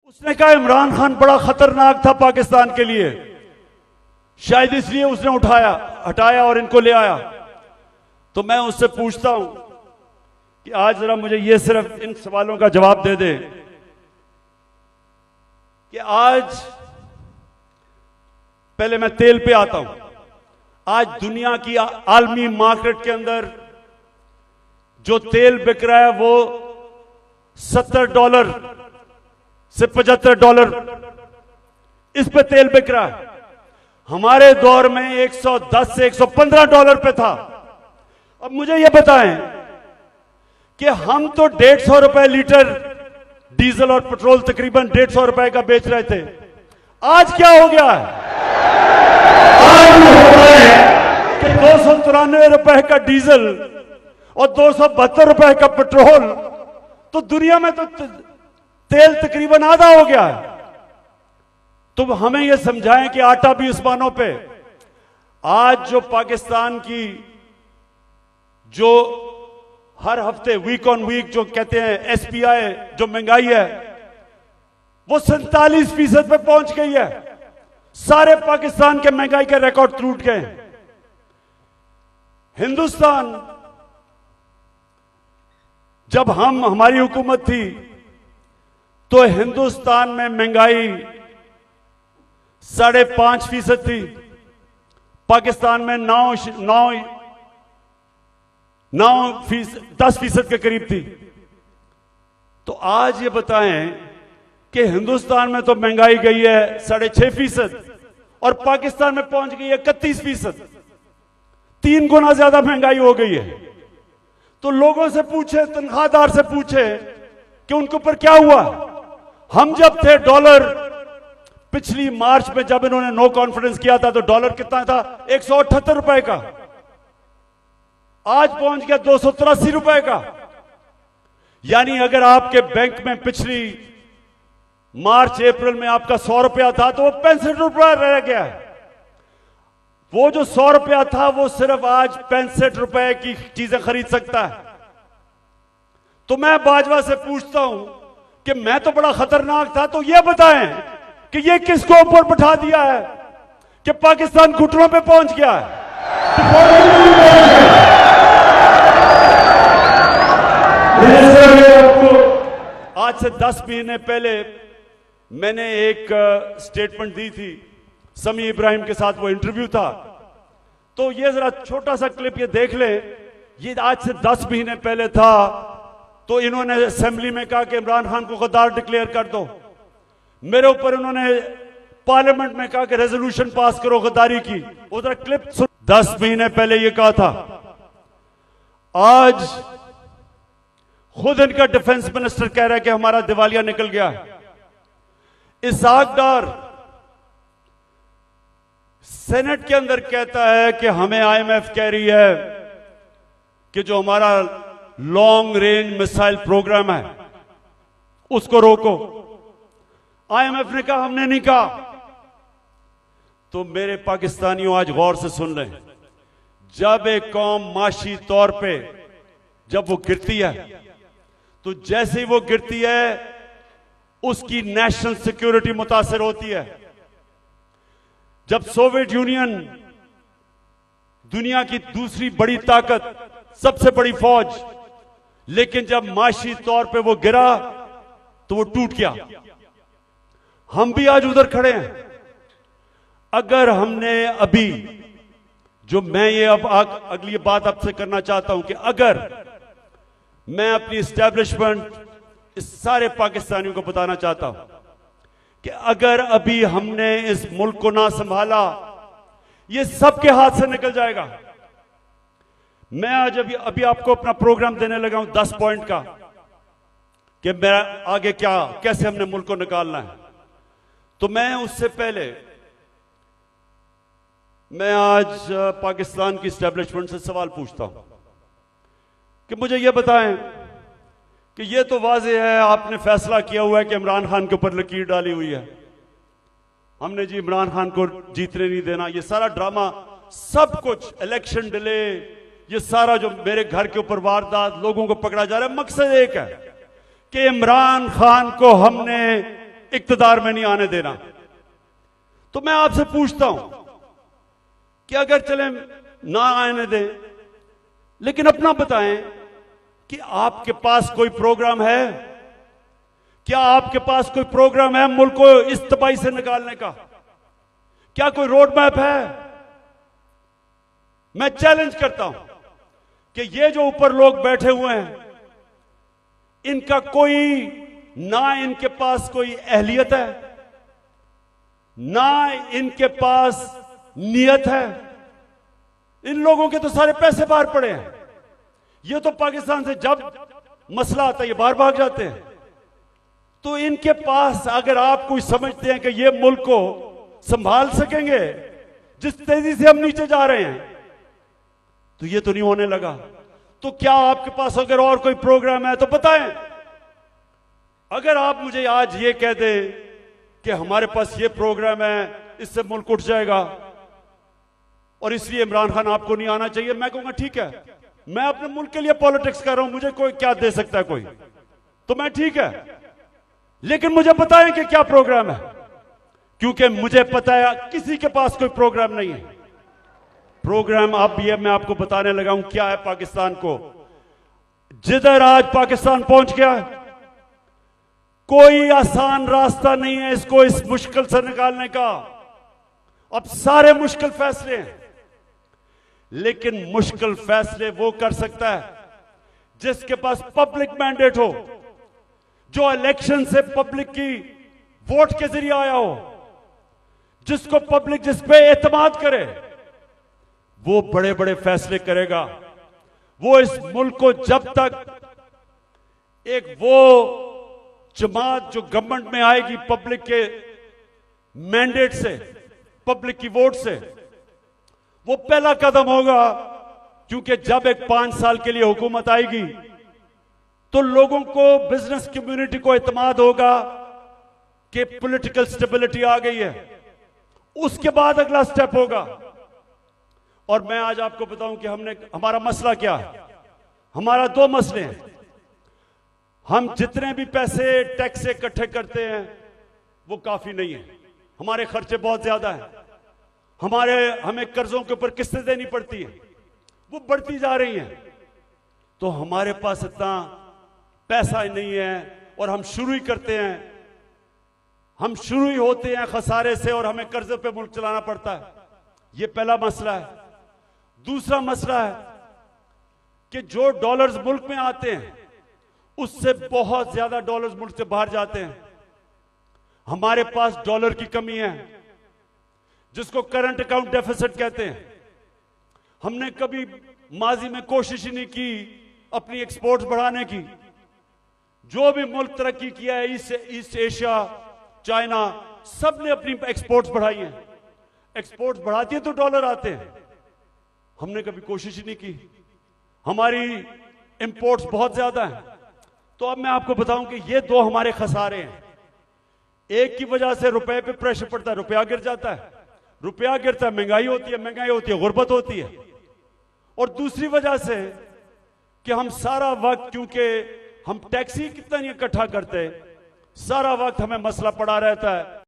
उसने कहा इमरान खान बड़ा खतरनाक था पाकिस्तान के लिए, शायद इसलिए उसने हटाया और इनको ले आया। तो मैं उससे पूछता हूं कि आज जरा मुझे ये सिर्फ इन सवालों का जवाब दे दे कि आज, पहले मैं तेल पे आता हूं, आज दुनिया की आलमी मार्केट के अंदर जो तेल बिक रहा है वो $70 से $75 इस पे तेल बिक रहा है। हमारे दौर में $110 से $115 पे था। अब मुझे यह बताएं कि हम तो ₹150 लीटर डीजल और पेट्रोल तकरीबन ₹150 का बेच रहे थे। आज क्या हो गया है? आज हो रहा है कि ₹293 का डीजल और ₹272 का पेट्रोल, तो दुनिया में तो तेल तकरीबन आधा हो गया है। तो हमें यह समझाएं कि आटा भी उस्मानों पे। आज जो पाकिस्तान की जो हर हफ्ते वीक ऑन वीक जो कहते हैं एसपीआई जो महंगाई है वो 47% पे पहुंच गई है। सारे पाकिस्तान के महंगाई के रिकॉर्ड टूट गए। हिंदुस्तान, जब हमारी हुकूमत थी तो हिंदुस्तान में महंगाई 5.5% थी, पाकिस्तान में 10% के करीब थी। तो आज ये बताएं कि हिंदुस्तान में तो महंगाई गई है 6.5% और पाकिस्तान में पहुंच गई है 31%। 3 गुना ज्यादा महंगाई हो गई है। तो लोगों से पूछे, तनख्वाहदार से पूछे कि उनके ऊपर क्या हुआ। हम जब थे डॉलर, पिछली मार्च में जब इन्होंने नो कॉन्फिडेंस किया था तो डॉलर कितना था? $178 का। आज पहुंच गया $283 का। यानी अगर आपके बैंक में पिछली मार्च अप्रैल में आपका ₹100 था तो वो ₹65 रह गया है। वो जो ₹100 था वो सिर्फ आज ₹65 की चीजें खरीद सकता है। तो मैं बाजवा से पूछता हूं कि मैं तो बड़ा खतरनाक था, तो ये बताएं कि ये किसको ऊपर बैठा दिया है कि पाकिस्तान घुटनों पे पहुंच गया है। आज से 10 महीने पहले मैंने एक स्टेटमेंट दी थी, समी इब्राहिम के साथ वो इंटरव्यू था। तो ये जरा छोटा सा क्लिप ये देख ले। ये आज से 10 महीने पहले था। तो इन्होंने असेंबली में कहा कि इमरान खान को गद्दार डिक्लेयर कर दो। मेरे ऊपर इन्होंने पार्लियामेंट में कहा कि रेजोल्यूशन पास करो गद्दारी की। उधर क्लिप 10 महीने पहले ये कहा था। आज खुद इनका डिफेंस मिनिस्टर कह रहा है कि हमारा दिवालिया निकल गया। इसहाक डार सेनेट के अंदर कहता है कि हमें आईएमएफ कह रही है कि जो हमारा लॉन्ग रेंज मिसाइल प्रोग्राम है उसको रोको। आईएमएफ ने कहा हमने नहीं कहा। तो मेरे पाकिस्तानियों आज गौर से सुन लें, जब एक कौम माशी तौर पे जब वो गिरती है तो जैसे ही वो गिरती है उसकी नेशनल सिक्योरिटी मुतासर होती है। जब सोवियत यूनियन दुनिया की दूसरी बड़ी ताकत, सबसे बड़ी फौज, लेकिन जब माशी तौर पे वो गिरा तो वो टूट गया। हम भी आज उधर खड़े हैं। अगर हमने अभी, जो मैं ये अब अगली बात आपसे करना चाहता हूं कि अगर मैं अपनी एस्टैब्लिशमेंट इस सारे पाकिस्तानियों को बताना चाहता हूं कि अगर अभी हमने इस मुल्क को ना संभाला, ये सबके हाथ से निकल जाएगा। मैं आज अभी आपको अपना प्रोग्राम देने लगा हूं 10 पॉइंट का कि मेरा आगे क्या, कैसे हमने मुल्क को निकालना है। तो मैं उससे पहले मैं आज पाकिस्तान की एस्टैब्लिशमेंट से सवाल पूछता हूं कि मुझे यह बताएं कि यह तो वाज़ेह है आपने फैसला किया हुआ है कि इमरान खान के ऊपर लकीर डाली हुई है, हमने जी इमरान खान को जीतने नहीं देना। ये सारा ड्रामा, सब कुछ, इलेक्शन डिले, ये सारा जो मेरे घर के ऊपर वारदात, लोगों को पकड़ा जा रहा है, मकसद एक है कि इमरान खान को हमने इक्तदार में नहीं आने देना। तो मैं आपसे पूछता हूं कि अगर चले ना आने दें, लेकिन अपना बताएं कि आपके पास कोई प्रोग्राम है? क्या आपके पास कोई प्रोग्राम है मुल्क को इस तबाही से निकालने का? क्या कोई रोड मैप है? मैं चैलेंज करता हूं कि ये जो ऊपर लोग बैठे हुए हैं, इनका कोई, ना इनके पास कोई अहलियत है, ना इनके पास नियत है। इन लोगों के तो सारे पैसे बाहर पड़े हैं। ये तो पाकिस्तान से जब मसला आता है ये बाहर भाग जाते हैं। तो इनके पास, अगर आप कोई समझते हैं कि ये मुल्क को संभाल सकेंगे जिस तेजी से हम नीचे जा रहे हैं, तो ये तो नहीं होने लगा। तो क्या आपके पास अगर और कोई प्रोग्राम है तो बताएं। अगर आप मुझे आज ये कह दें कि हमारे पास ये प्रोग्राम है, इससे मुल्क उठ जाएगा और इसलिए इमरान खान आपको नहीं आना चाहिए, मैं कहूंगा ठीक है, मैं अपने मुल्क के लिए पॉलिटिक्स कर रहा हूं, मुझे कोई क्या दे सकता है कोई, तो मैं ठीक है, लेकिन मुझे बताएं कि क्या प्रोग्राम है, क्योंकि मुझे पता है किसी के पास कोई प्रोग्राम नहीं है। प्रोग्राम अब ये मैं आपको बताने लगा हूं क्या है पाकिस्तान को। जिधर आज पाकिस्तान पहुंच गया, कोई आसान रास्ता नहीं है इसको इस मुश्किल से निकालने का। अब सारे मुश्किल फैसले हैं, लेकिन मुश्किल फैसले वो कर सकता है जिसके पास पब्लिक मैंडेट हो, जो इलेक्शन से पब्लिक की वोट के जरिए आया हो, जिसको पब्लिक जिस पे एतमाद करे, वो बड़े बड़े फैसले करेगा। वो इस मुल्क को जब तक एक वो जमात जो गवर्नमेंट में आएगी पब्लिक के मैंडेट से, पब्लिक की वोट से, वो पहला कदम होगा, क्योंकि जब एक 5 साल के लिए हुकूमत आएगी तो लोगों को, बिजनेस कम्युनिटी को एतमाद होगा कि पॉलिटिकल स्टेबिलिटी आ गई है। उसके बाद अगला स्टेप होगा। और मैं आज आपको बताऊं कि हमारा मसला क्या है। हमारा 2 मसले हैं। हम जितने भी पैसे टैक्स से इकट्ठे करते हैं वो काफी नहीं है, हमारे खर्चे बहुत ज्यादा हैं। हमें कर्जों के ऊपर किस्तें देनी पड़ती है, वो बढ़ती जा रही हैं। तो हमारे पास इतना पैसा ही नहीं है और हम शुरू ही करते हैं, हम शुरू ही होते हैं खसारे से और हमें कर्जे पे मुल्क चलाना पड़ता है। ये पहला मसला है। दूसरा मसला है कि जो डॉलर्स मुल्क में आते हैं उससे बहुत ज्यादा डॉलर्स मुल्क से बाहर जाते हैं। हमारे पास डॉलर की कमी है, जिसको करंट अकाउंट डेफिसिट कहते हैं। हमने कभी माजी में कोशिश ही नहीं की अपनी एक्सपोर्ट्स बढ़ाने की। जो भी मुल्क तरक्की किया है, ईस्ट एशिया, चाइना, सब ने अपनी एक्सपोर्ट्स बढ़ाई हैं। एक्सपोर्ट्स बढ़ाती है तो डॉलर आते हैं। हमने कभी कोशिश ही नहीं की। हमारी इंपोर्ट्स बहुत ज्यादा हैं। तो अब मैं आपको बताऊं कि ये 2 हमारे खसारे हैं। एक की वजह से रुपए पे प्रेशर पड़ता है, रुपया गिर जाता है, रुपया गिरता है, महंगाई होती है, गुर्बत होती है। और दूसरी वजह से कि हम सारा वक्त, क्योंकि हम टैक्स ही कितना नहीं इकट्ठा करते, सारा वक्त हमें मसला पड़ा रहता है